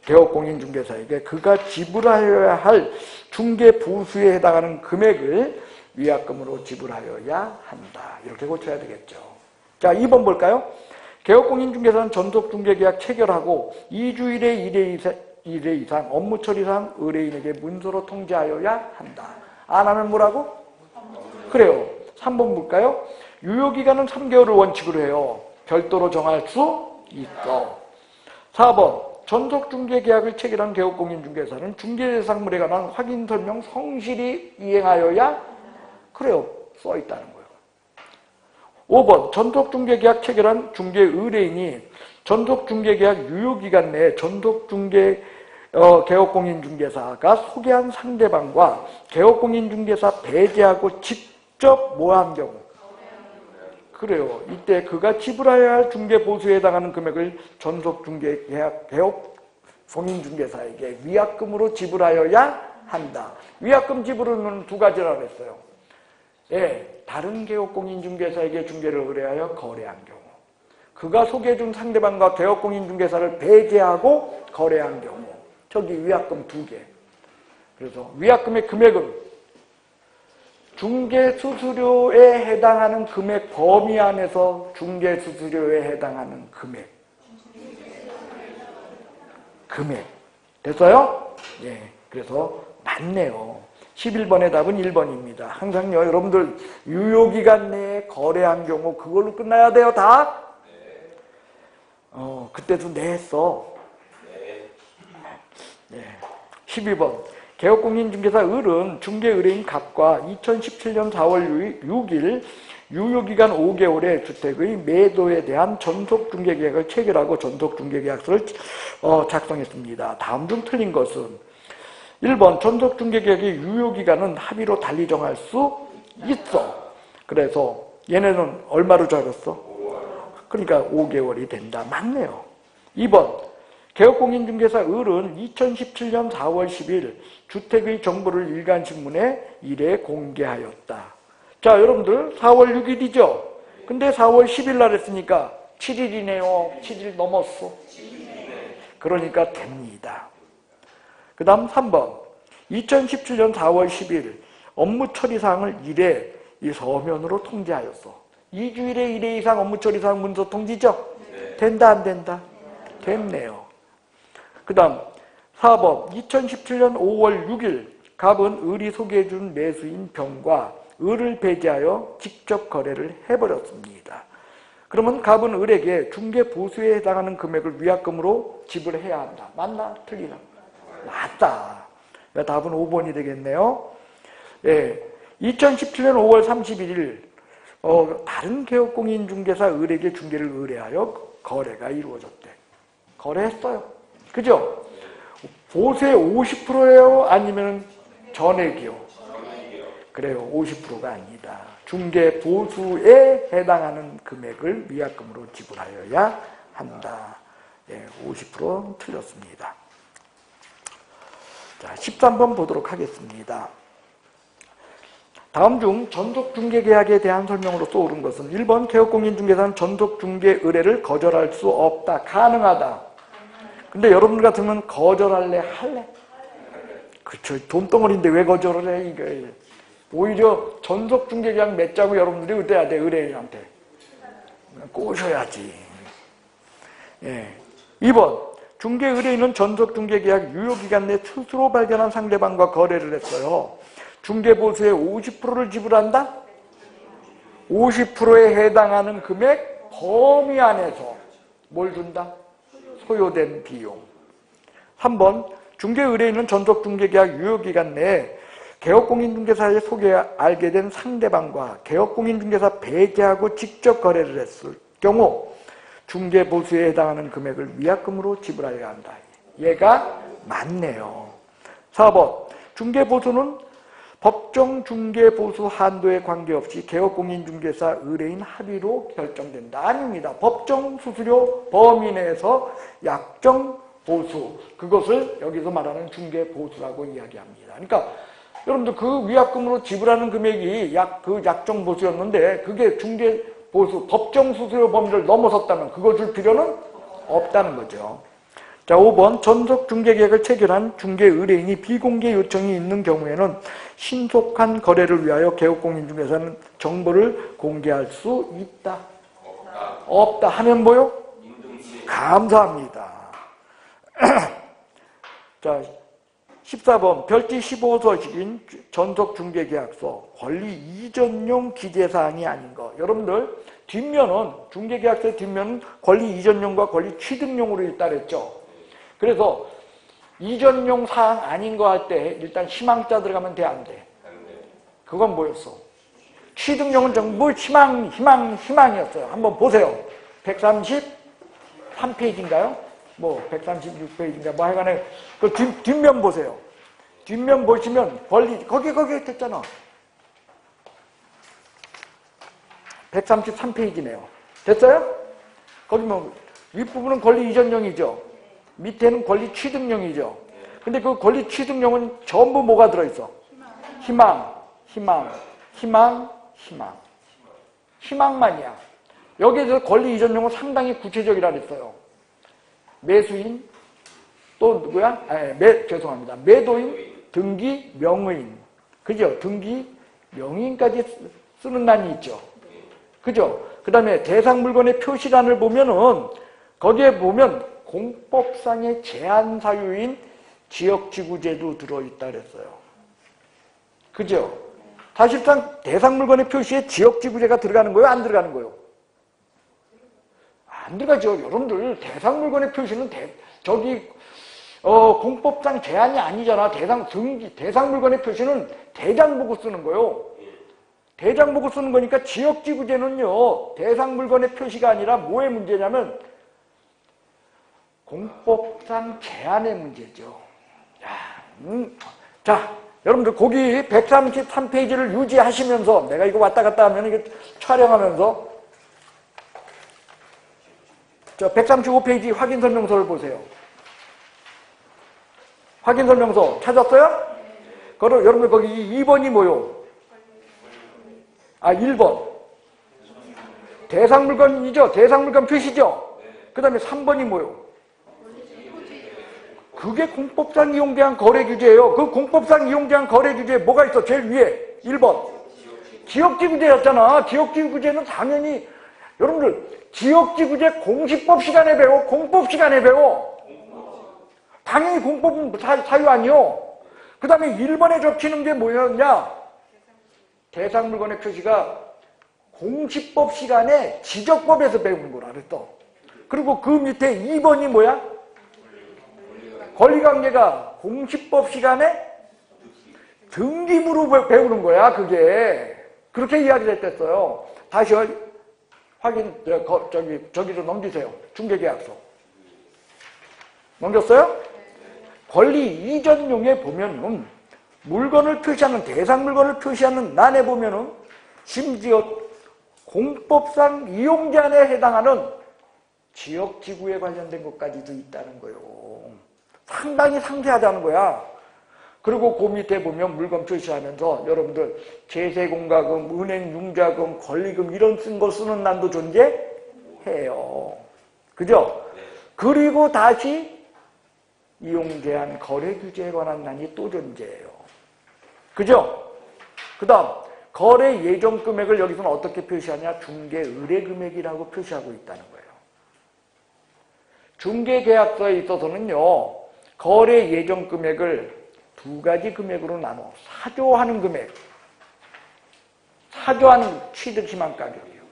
개업공인중개사에게 그가 지불하여야 할 중개보수에 해당하는 금액을 위약금으로 지불하여야 한다. 이렇게 고쳐야 되겠죠. 자, 2번 볼까요? 개업공인중개사는 전속중개계약 체결하고 2주일에 1회 이상 업무 처리상 의뢰인에게 문서로 통지하여야 한다. 안 하면 뭐라고? 그래요. 3번 볼까요? 유효기간은 3개월을 원칙으로 해요. 별도로 정할 수 있어. 4번 전속중개계약을 체결한 개업공인중개사는 중개대상물에 관한 확인설명 성실히 이행하여야 그래요. 써있다는 거예요. 5번 전속중개계약 체결한 중개의뢰인이 전속중개계약 유효기간 내에 개업공인중개사가 소개한 상대방과 개업공인중개사 배제하고 직접 모한 경우 그래요. 이때 그가 지불해야 할 중개보수에 해당하는 금액을 전속중개계약 개업공인중개사에게 위약금으로 지불하여야 한다. 위약금 지불은 두 가지라고 했어요. 예, 다른 개업공인중개사에게 중개를 의뢰하여 거래한 경우, 그가 소개해준 상대방과 개업공인중개사를 배제하고 거래한 경우, 저기 위약금 2개. 그래서 위약금의 금액은 중개수수료에 해당하는 금액 범위 안에서 중개수수료에 해당하는 금액. 됐어요? 예. 그래서 맞네요. 11번의 답은 1번입니다. 항상요, 여러분들 유효기간 내에 거래한 경우 그걸로 끝나야 돼요, 다? 그때도 네 했어. 네. 12번. 개업공인중개사 을은 중개의뢰인 갑과 2017년 4월 6일 유효기간 5개월의 주택의 매도에 대한 전속중개계약을 체결하고 전속중개계약서를 작성했습니다. 다음 중 틀린 것은 1번 전속중개계약의 유효기간은 합의로 달리 정할 수 있어. 그래서 얘네는 얼마로 잡았어? 그러니까 5개월이 된다. 맞네요. 2번 개업공인중개사 을은 2017년 4월 10일 주택의 정보를 일간신문에 1회 공개하였다. 자, 여러분들 4월 6일이죠? 근데 4월 10일 날 했으니까 7일이네요. 7일 넘었어. 그러니까 됩니다. 그 다음 3번. 2017년 4월 10일 업무 처리사항을 1회 이 서면으로 통지하였어. 2주일에 1회 이상 업무 처리사항 문서 통지죠? 된다, 안 된다? 됐네요. 그 다음 4번. 2017년 5월 6일 갑은 을이 소개해준 매수인 병과 을을 배제하여 직접 거래를 해버렸습니다. 그러면 갑은 을에게 중개보수에 해당하는 금액을 위약금으로 지불해야 한다. 맞나? 틀리나? 맞다. 답은 5번이 되겠네요. 예, 2017년 5월 31일 다른 개업공인중개사 을에게 중개를 의뢰하여 거래가 이루어졌대. 거래했어요. 그죠? 보수의 50%예요? 아니면 전액이요? 그래요. 50%가 아니다. 중개 보수에 해당하는 금액을 위약금으로 지불하여야 한다. 예, 50% 틀렸습니다. 자, 13번 보도록 하겠습니다. 다음 중 전속중개계약에 대한 설명으로 쏘오른 것은 1번 개업공인중개사는 전속중개 의뢰를 거절할 수 없다. 가능하다. 근데 여러분 같으면 거절할래? 할래? 그쵸. 돈덩어리인데 왜 거절을 해? 이거. 오히려 전속중개계약 맺자고 여러분들이 의뢰해야 돼. 의뢰인한테. 꼬셔야지. 예. 2번. 중개의뢰인은 전속중개계약 유효기간 내 스스로 발견한 상대방과 거래를 했어요. 중개보수의 50%를 지불한다? 50%에 해당하는 금액 범위 안에서 뭘 준다? 소요된 비용. 3번. 중개의뢰인은 전속중개계약 유효기간 내에 개업공인중개사에 소개 알게 된 상대방과 개업공인중개사 배제하고 직접 거래를 했을 경우 중개보수에 해당하는 금액을 위약금으로 지불하여야 한다. 얘가 맞네요. 4번. 중개보수는 법정 중개보수 한도에 관계없이 개업공인중개사 의뢰인 합의로 결정된다. 아닙니다. 법정 수수료 범위 내에서 약정 보수, 그것을 여기서 말하는 중개보수라고 이야기합니다. 그러니까 여러분들 그 위약금으로 지불하는 금액이 그 약정 보수였는데 그게 중개 보수, 법정 수수료 범위를 넘어섰다면 그거 줄 필요는 없다는 거죠. 자, 5번. 전속 중개계약을 체결한 중개 의뢰인이 비공개 요청이 있는 경우에는 신속한 거래를 위하여 개업공인중개사는 정보를 공개할 수 있다. 없다. 하면 뭐요? 감사합니다. 자, 14번. 별지 15서식인 전속중개계약서 권리 이전용 기재사항이 아닌 거. 여러분들 뒷면은 중개계약서의 뒷면은 권리 이전용과 권리 취득용으로 있다랬죠. 그래서 이전용 사항 아닌 거 할 때 일단 희망자 들어가면 돼, 안 돼? 그건 뭐였어? 취득용은 전부 희망이었어요. 한번 보세요. 133페이지인가요? 뭐 136페이지인가 뭐 하여간에 그 뒷면 보세요. 뒷면 보시면 권리 거기 됐잖아. 133페이지네요. 됐어요? 거기 뭐 윗부분은 권리 이전용이죠. 밑에는 권리 취득용이죠. 근데 그 권리 취득용은 전부 뭐가 들어있어? 희망만이야. 여기에서 권리 이전용은 상당히 구체적이라 그랬어요. 매수인, 또 누구야? 죄송합니다. 매도인, 등기, 명의인. 그죠? 등기, 명의인까지 쓰는 난이 있죠. 그죠? 그 다음에 대상 물건의 표시란을 보면은 거기에 보면 공법상의 제한 사유인 지역지구제도 들어있다 그랬어요. 그죠? 사실상 대상 물건의 표시에 지역지구제가 들어가는 거예요? 안 들어가는 거예요? 안 들어가죠. 여러분들 대상 물건의 표시는 공법상 제한이 아니잖아. 대상 물건의 표시는 대장 보고 쓰는 거예요. 대장 보고 쓰는 거니까 지역지구제는요, 대상 물건의 표시가 아니라 뭐의 문제냐면 공법상 제한의 문제죠. 자, 여러분들 거기 133페이지를 유지하시면서 내가 이거 왔다 갔다 하면 이게 촬영하면서 저 135페이지 확인 설명서를 보세요. 확인 설명서 찾았어요? 그럼 여러분들 거기 2번이 뭐요? 1번. 대상 물건이죠? 대상 물건 표시죠? 그 다음에 3번이 뭐요? 그게 공법상 이용대한 거래 규제예요. 그 공법상 이용대한 거래 규제에 뭐가 있어? 제일 위에 1번. 지역지구제였잖아. 지역지구제는 당연히 여러분들 지역지구제 공시법 시간에 배워? 공법 시간에 배워? 당연히 공법은 사유 아니요. 그 다음에 1번에 적히는 게 뭐였냐? 대상 물건의 표시가 공시법 시간에 지적법에서 배우는 거라 그랬어. 그리고 그 밑에 2번이 뭐야? 권리관계가 공시법 시간에 등기부로 배우는 거야, 그게. 그렇게 이야기를 했댔어요. 다시 확인, 저기로 넘기세요. 중개계약서. 넘겼어요? 권리 이전용에 보면은 물건을 표시하는, 대상 물건을 표시하는 난에 보면은 심지어 공법상 이용제한에 해당하는 지역지구에 관련된 것까지도 있다는 거예요. 상당히 상세하다는 거야. 그리고 그 밑에 보면 물건 표시하면서 여러분들 제세공과금, 은행 융자금, 권리금 이런 거 쓰는 난도 존재해요. 그죠? 그리고 다시 이용제한 거래 규제에 관한 난이 또 존재해요. 그죠? 그 다음 거래 예정 금액을 여기서는 어떻게 표시하냐? 중개 의뢰 금액이라고 표시하고 있다는 거예요. 중개계약서에 있어서는요, 거래 예정 금액을 두 가지 금액으로 나눠. 사조하는 금액, 사조하는 취득 희망 가격이요.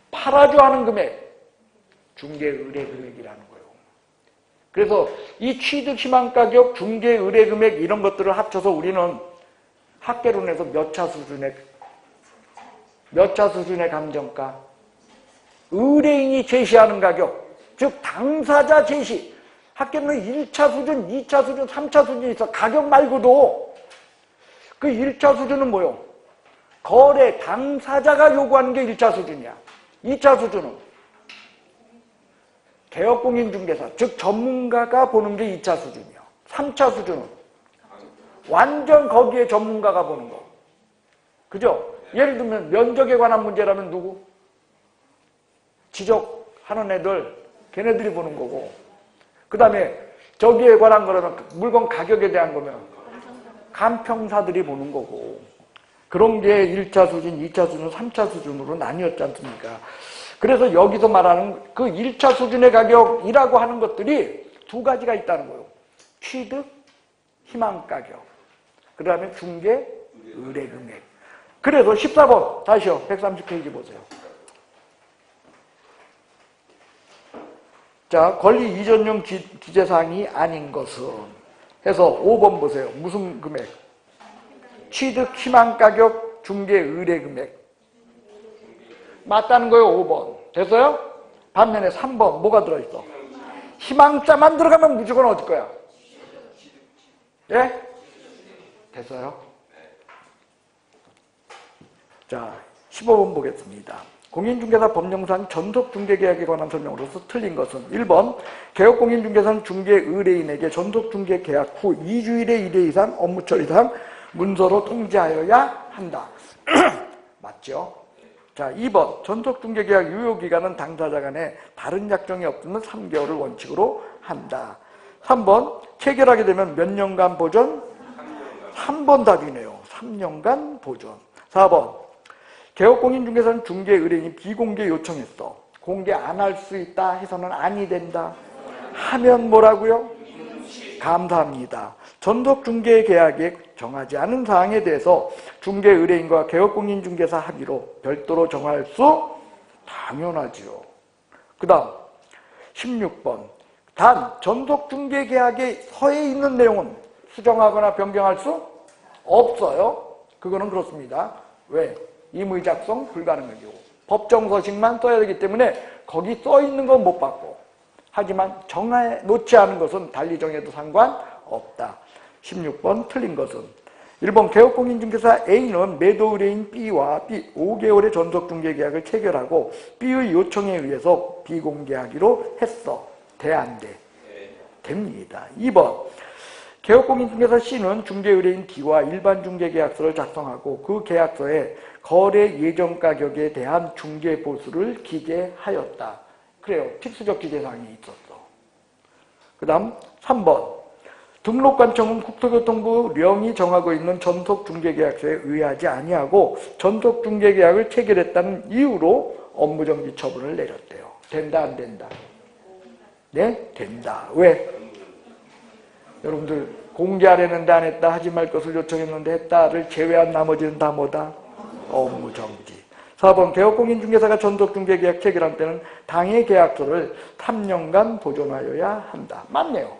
팔아조하는 금액, 중개 의뢰 금액이라는 거예요. 그래서 이 취득 희망 가격, 중개 의뢰 금액 이런 것들을 합쳐서 우리는 학계론에서 몇 차 수준의 감정가? 의뢰인이 제시하는 가격, 즉 당사자 제시. 학계론은 1차 수준, 2차 수준, 3차 수준이 있어. 가격 말고도. 그 1차 수준은 뭐요? 거래 당사자가 요구하는 게 1차 수준이야. 2차 수준은 개업공인중개사, 즉 전문가가 보는 게 2차 수준이야. 3차 수준은 완전 거기에 전문가가 보는 거. 그죠? 예를 들면 면적에 관한 문제라면 누구? 지적하는 애들, 걔네들이 보는 거고. 그 다음에 저기에 관한 거라면 물건 가격에 대한 거면 간평사들이 보는 거고. 그런 게 1차 수준, 2차 수준, 3차 수준으로 나뉘었지 않습니까? 그래서 여기서 말하는 그 1차 수준의 가격이라고 하는 것들이 두 가지가 있다는 거예요. 취득, 희망 가격. 그 다음에 중개, 의뢰 금액. 그래서 14번, 다시요. 130페이지 보세요. 자, 권리 이전용 기재사항이 아닌 것은 해서 5번 보세요. 무슨 금액? 취득, 희망 가격, 중개, 의뢰 금액. 맞다는 거예요, 5번. 됐어요? 반면에 3번, 뭐가 들어있어? 희망자만 들어가면 무조건 어디 거야? 예? 됐어요? 자, 15번 보겠습니다. 공인중개사 법령상 전속중개계약에 관한 설명으로서 틀린 것은 1번 개업공인중개사는 중개의뢰인에게 전속중개계약 후 2주일에 1회 이상 업무 처리상 문서로 통지하여야 한다. 맞죠? 자, 2번 전속중개계약 유효기간은 당사자 간에 다른 약정이 없으면 3개월을 원칙으로 한다. 3번 체결하게 되면 몇 년간 보존? 3번 답이네요. 3년간 보존. 4번. 개업공인중개사는 중개 의뢰인이 비공개 요청했어. 공개 안 할 수 있다 해서는 아니 된다. 하면 뭐라고요? 감사합니다. 전속중개 계약에 정하지 않은 사항에 대해서 중개 의뢰인과 개업공인중개사 합의로 별도로 정할 수 당연하지요. 그 다음 16번. 단 전속중개 계약에 서에 있는 내용은 수정하거나 변경할 수 없어요. 그거는 그렇습니다. 왜? 임의 작성 불가능한 경우. 법정 서식만 써야 되기 때문에 거기 써 있는 건 못 받고, 하지만 정해 놓지 않은 것은 달리 정해도 상관없다. 16번 틀린 것은 1번 개업공인중개사 A는 매도 의뢰인 B와 B 5개월의 전속중개계약을 체결하고 B의 요청에 의해서 비공개하기로 했어. 돼 안 돼? 됩니다. 2번 개업공인중개사 C는 중개의뢰인 D와 일반 중개계약서를 작성하고 그 계약서에 거래 예정 가격에 대한 중개보수를 기재하였다. 그래요. 필수적 기재사항이 있었어. 그 다음 3번. 등록관청은 국토교통부 령이 정하고 있는 전속중개계약서에 의하지 아니하고 전속중개계약을 체결했다는 이유로 업무정지 처분을 내렸대요. 된다 안 된다? 네? 된다. 왜? 여러분들 공개하려는데 안 했다, 하지 말 것을 요청했는데 했다를 제외한 나머지는 다 뭐다? 업무정지. 4번 개업공인중개사가 전속중개계약 체결한 때는 당해 계약서를 3년간 보존하여야 한다. 맞네요.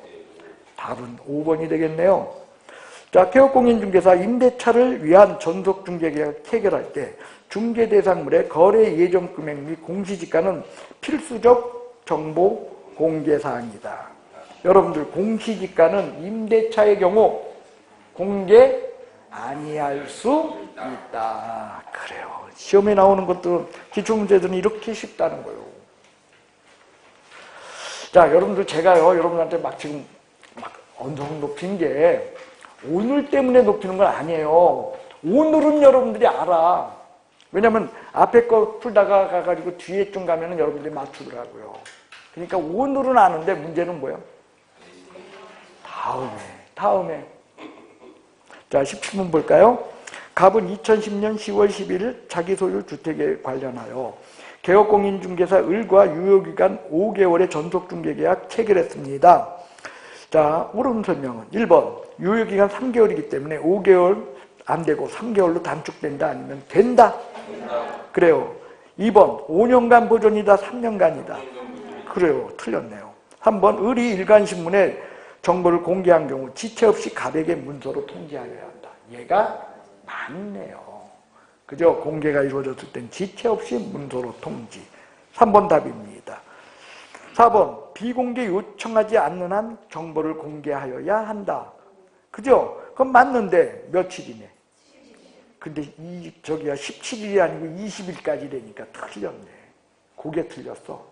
답은 5번이 되겠네요. 자, 개업공인중개사 임대차를 위한 전속중개계약 체결할 때 중개대상물의 거래 예정 금액 및 공시지가는 필수적 정보 공개사항이다. 여러분들 공시지가는 임대차의 경우 공개 아니할 수 있다. 그래요. 시험에 나오는 것들은 기출문제들은 이렇게 쉽다는 거예요. 자, 여러분들 제가요 여러분한테 막 지금 막 언성 높인 게 오늘 때문에 높이는 건 아니에요. 오늘은 여러분들이 알아. 왜냐면 앞에 거 풀다가 가가지고 뒤에 좀 가면은 여러분들이 맞추더라고요. 그러니까 오늘은 아는데 문제는 뭐예요? 다음에. 자, 17번 볼까요? 갑은 2010년 10월 11일 자기소유 주택에 관련하여 개업공인중개사 을과 유효기간 5개월의 전속중개계약 체결했습니다. 자, 옳은 설명은 1번 유효기간 3개월이기 때문에 5개월 안 되고 3개월로 단축된다 아니면 된다? 그래요. 2번 5년간 보존이다 3년간이다. 그래요. 틀렸네요. 3번 을이 일간신문에 정보를 공개한 경우 지체 없이 갑에게 문서로 통지하여야 한다. 얘가 맞네요. 그죠? 공개가 이루어졌을 땐 지체 없이 문서로 통지. 3번 답입니다. 4번 비공개 요청하지 않는 한 정보를 공개하여야 한다. 그죠? 그건 맞는데 며칠이네. 근데 저기야 17일이 아니고 20일까지 되니까 틀렸네. 그게 틀렸어.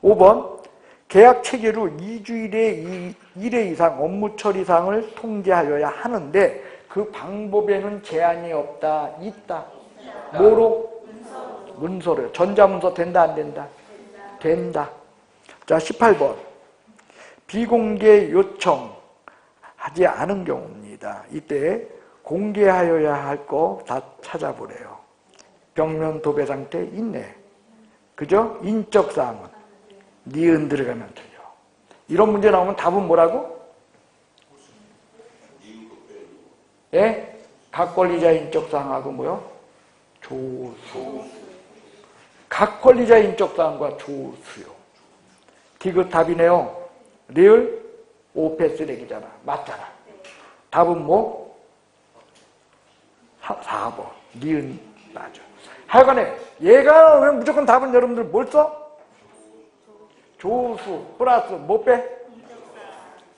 5번 계약 체결 후 2주일에 1회 이상 업무 처리사항을 통지하여야 하는데 그 방법에는 제한이 없다. 있다. 뭐로? 문서로. 전자문서 된다 안 된다? 된다. 자, 18번 비공개 요청하지 않은 경우입니다. 이때 공개하여야 할 거 다 찾아보래요. 벽면 도배 상태 있네. 그죠? 인적사항은 니은 들어가면 틀려. 이런 문제 나오면 답은 뭐라고? 예? 각 권리자 인적사항하고 뭐요? 조수. 각 권리자 인적사항과 조수요. 디귿 답이네요. 리을 오페 쓰레기잖아. 맞잖아. 답은 뭐? 4번. 니은 맞아. 하여간에 얘가 왜 무조건 답은 여러분들 뭘 써? 조수 플러스 뭐 빼?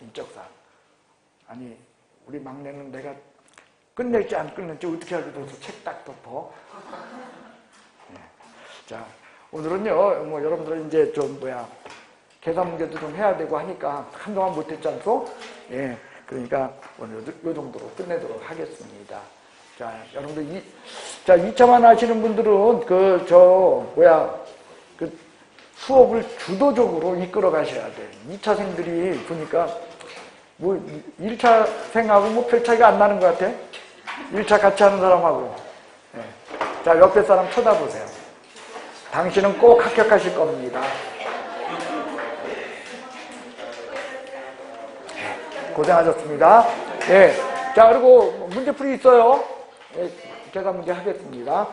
인적사항. 아니 우리 막내는 내가 끝낼지 안 끝낼지 어떻게 알고 들어서 책 딱 덮어. 네. 자, 오늘은요 뭐 여러분들은 이제 좀 계산 문제도 좀 해야 되고 하니까 한동안 못했지 않소? 예, 그러니까 오늘 요 정도로 끝내도록 하겠습니다. 자, 여러분들 2차만 하시는 분들은 수업을 주도적으로 이끌어 가셔야 돼. 2차생들이 보니까 뭐 1차생하고 뭐 별 차이가 안 나는 것 같아. 1차 같이 하는 사람하고. 자, 옆에 사람 쳐다보세요. 당신은 꼭 합격하실 겁니다. 고생하셨습니다. 예. 자, 그리고 문제풀이 있어요. 예, 제가 문제 하겠습니다.